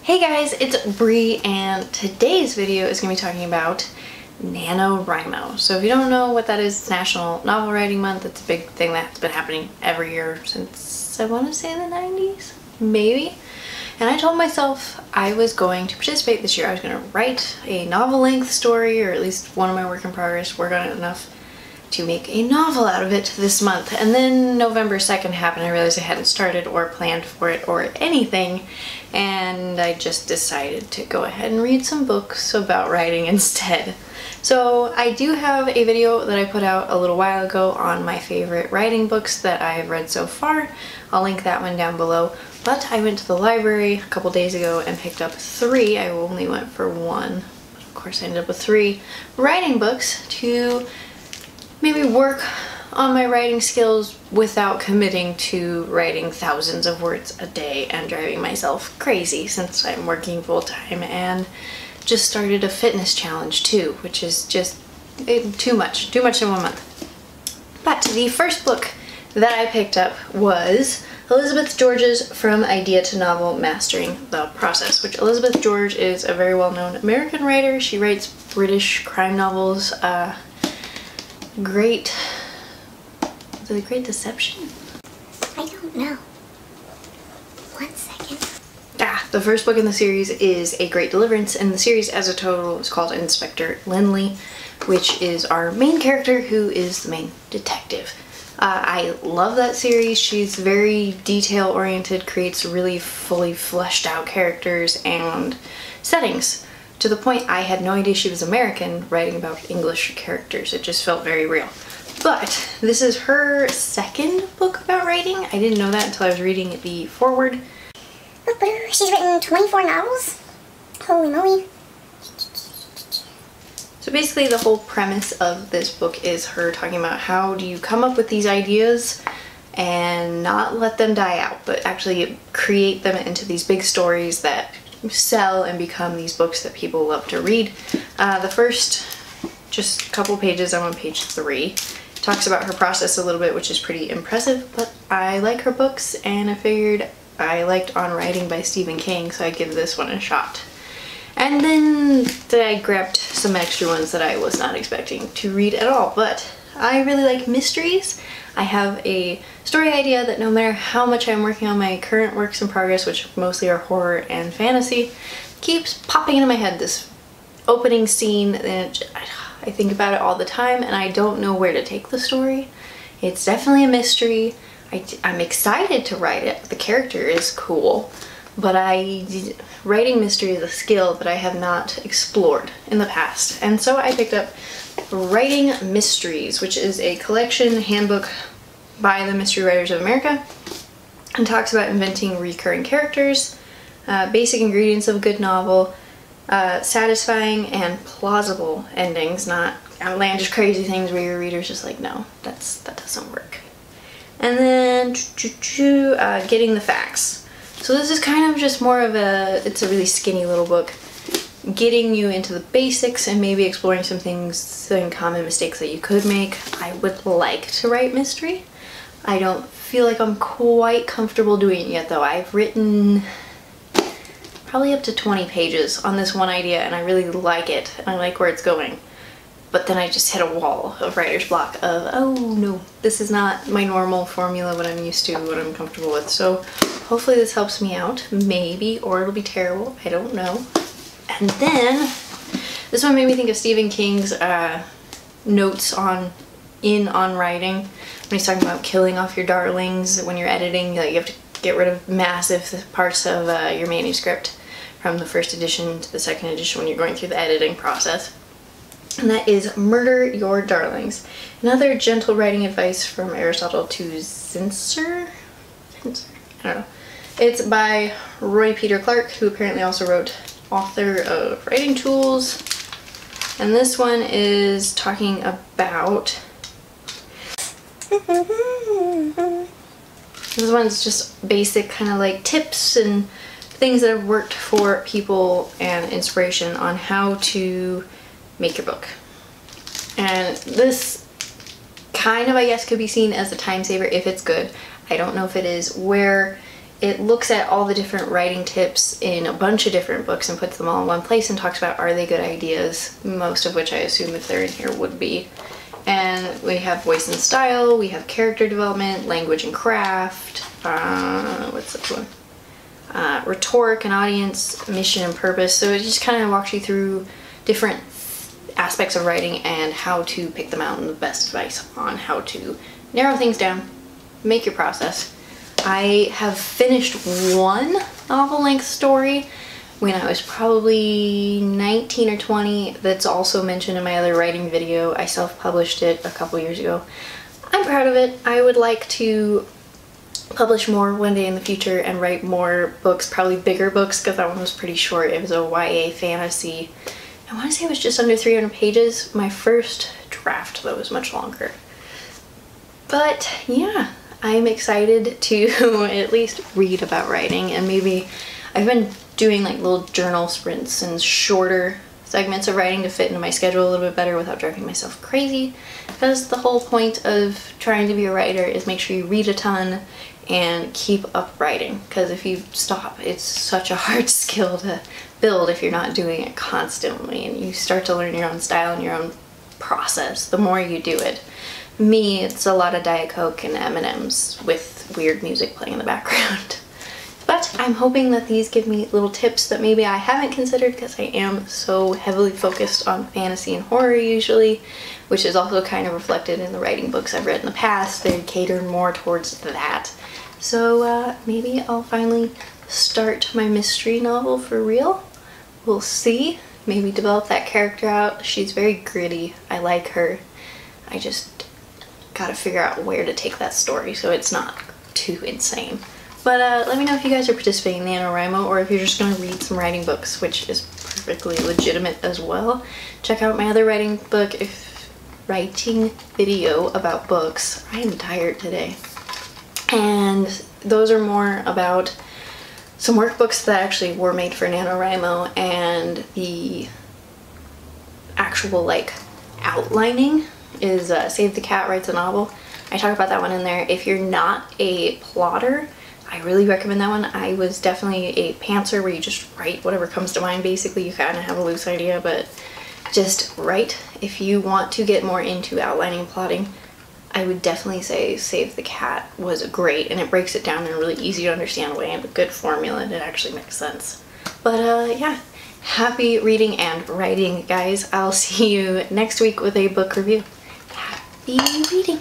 Hey guys, it's Bree, and today's video is going to be talking about NaNoWriMo. So if you don't know what that is, it's National Novel Writing Month. It's a big thing that's been happening every year since, I want to say, the 90s, maybe. And I told myself I was going to participate this year. I was going to write a novel-length story, or at least one of my work in progress, work on it enough to make a novel out of it this month. And then November 2nd happened. I realized I hadn't started or planned for it or anything, and I just decided to go ahead and read some books about writing instead. So I do have a video that I put out a little while ago on my favorite writing books that I have read so far. I'll link that one down below. But I went to the library a couple days ago and picked up 3. I only went for 1, but of course I ended up with 3 writing books to maybe work on my writing skills without committing to writing thousands of words a day and driving myself crazy, since I'm working full-time and just started a fitness challenge too, which is just too much in 1 month. But the first book that I picked up was Elizabeth George's From Idea to Novel, Mastering the Process, which Elizabeth George is a very well-known American writer. She writes British crime novels. Great Deception? I don't know. 1 second. The first book in the series is A Great Deliverance, and the series as a total is called Inspector Lindley, which is our main character, who is the main detective. I love that series. She's very detail-oriented, creates really fully fleshed out characters and settings, to the point I had no idea she was American writing about English characters. It just felt very real. But this is her second book about writing. I didn't know that until I was reading the foreword. She's written 24 novels? Holy moly. So basically the whole premise of this book is her talking about how do you come up with these ideas and not let them die out, but actually create them into these big stories that sell and become these books that people love to read. The first just couple pages, I'm on page 3, talks about her process a little bit, which is pretty impressive, but I like her books and I figured I liked On Writing by Stephen King, so I'd give this one a shot. And then I grabbed some extra ones that I was not expecting to read at all, but I really like mysteries. I have a story idea that no matter how much I'm working on my current works in progress, which mostly are horror and fantasy, keeps popping into my head. This opening scene, and I think about it all the time, and I don't know where to take the story. It's definitely a mystery. I'm excited to write it. The character is cool, but writing mystery is a skill that I have not explored in the past. And so I picked up Writing Mysteries, which is a collection handbook by the Mystery Writers of America, and talks about inventing recurring characters, basic ingredients of a good novel, satisfying and plausible endings, not outlandish crazy things where your reader's just like, no, that doesn't work. And then Getting the Facts. So this is kind of just more of it's a really skinny little book, getting you into the basics and maybe exploring some things, some common mistakes that you could make. I would like to write mystery. I don't feel like I'm quite comfortable doing it yet though. I've written probably up to 20 pages on this one idea and I really like it and I like where it's going. But then I just hit a wall of writer's block of, oh no, this is not my normal formula, what I'm used to, what I'm comfortable with. So hopefully this helps me out, maybe, or it'll be terrible, I don't know. And then this one made me think of Stephen King's notes on writing, when he's talking about killing off your darlings when you're editing. Like, you have to get rid of massive parts of your manuscript from the first edition to the second edition when you're going through the editing process. And that is Murder Your Darlings. Another gentle writing advice from Aristotle to Zinser? I don't know. It's by Roy Peter Clark, who apparently also wrote Author of Writing Tools. And this one is talking about... This one's just basic kind of like tips and things that have worked for people and inspiration on how to make your book. And this kind of, I guess, could be seen as a time saver if it's good. I don't know if it is. Where it looks at all the different writing tips in a bunch of different books and puts them all in one place and talks about, are they good ideas, most of which I assume if they're in here would be. And we have voice and style, we have character development, language and craft, what's this one? Rhetoric and audience, mission and purpose. So it just kind of walks you through different aspects of writing and how to pick them out and the best advice on how to narrow things down, make your process. I have finished one novel-length story when I was probably 19 or 20. That's also mentioned in my other writing video. I self-published it a couple years ago. I'm proud of it. I would like to publish more one day in the future and write more books, probably bigger books, because that one was pretty short. It was a YA fantasy. I want to say it was just under 300 pages. My first draft, though, was much longer. But yeah, I'm excited to at least read about writing, and maybe I've been doing like little journal sprints and shorter segments of writing to fit into my schedule a little bit better without driving myself crazy, because the whole point of trying to be a writer is make sure you read a ton and keep up writing, because if you stop, it's such a hard skill to build if you're not doing it constantly, and you start to learn your own style and your own process the more you do it. Me, it's a lot of Diet Coke and M&Ms with weird music playing in the background. But I'm hoping that these give me little tips that maybe I haven't considered, because I am so heavily focused on fantasy and horror usually, which is also kind of reflected in the writing books I've read in the past. They cater more towards that. So maybe I'll finally start my mystery novel for real. We'll see. Maybe develop that character out. She's very gritty. I like her. I just gotta figure out where to take that story so it's not too insane. But let me know if you guys are participating in NaNoWriMo, or if you're just gonna read some writing books, which is perfectly legitimate as well. Check out my other writing video about books. I am tired today. And those are more about some workbooks that actually were made for NaNoWriMo, and the actual like outlining is Save the Cat Writes a Novel. I talk about that one in there. If you're not a plotter, I really recommend that one. I was definitely a pantser where you just write whatever comes to mind. Basically, you kind of have a loose idea, but just write. If you want to get more into outlining and plotting, I would definitely say Save the Cat was great, and it breaks it down in a really easy to understand way and a good formula, and it actually makes sense. But yeah, happy reading and writing, guys. I'll see you next week with a book review. Happy reading!